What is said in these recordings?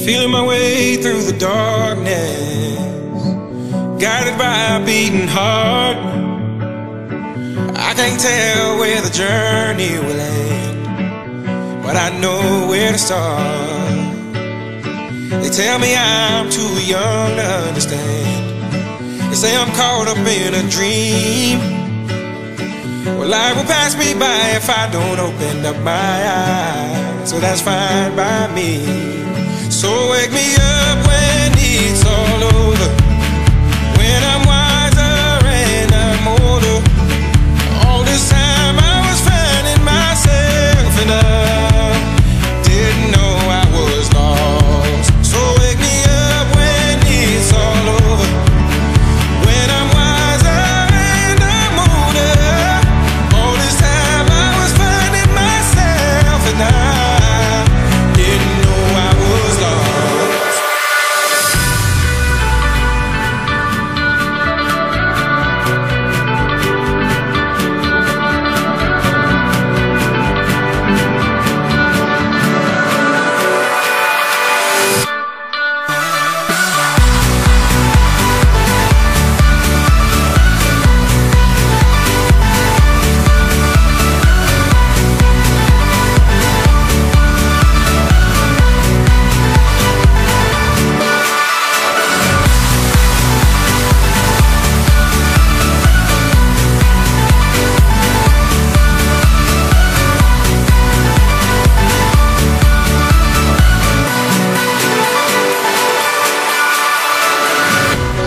Feeling my way through the darkness, guided by a beating heart. I can't tell where the journey will end, but I know where to start. They tell me I'm too young to understand. They say I'm caught up in a dream. Well, life will pass me by if I don't open up my eyes, so that's fine by me. So wake me up when it's all over, when I'm wiser and I'm older. All this time I was finding myself and I didn't know I was lost. So wake me up when it's all over, when I'm wiser and I'm older. All this time I was finding myself and I didn't know I was lost.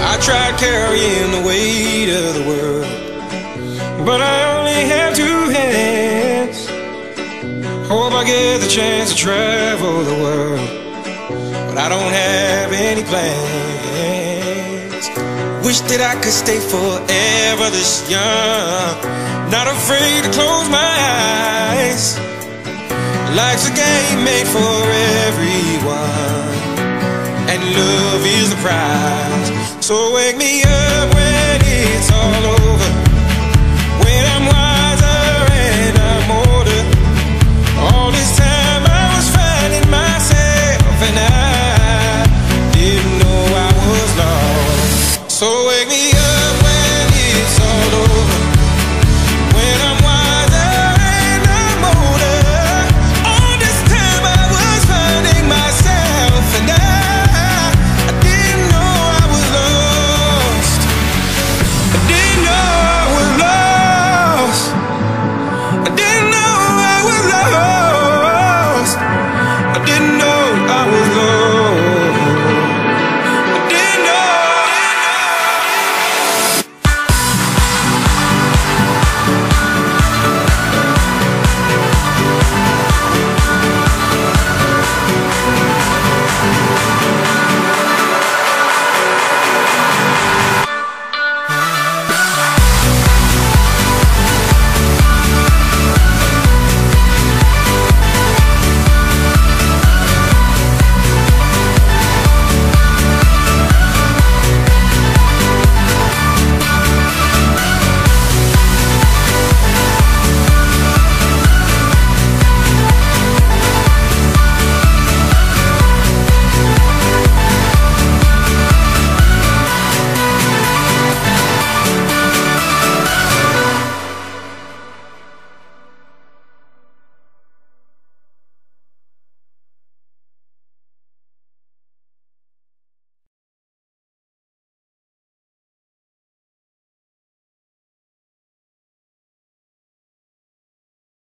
I tried carrying the weight of the world, but I only have two hands. Hope I get the chance to travel the world, but I don't have any plans. Wish that I could stay forever this young, not afraid to close my eyes. Life's a game made for everyone, and love is the prize. So wake me up when it's all over,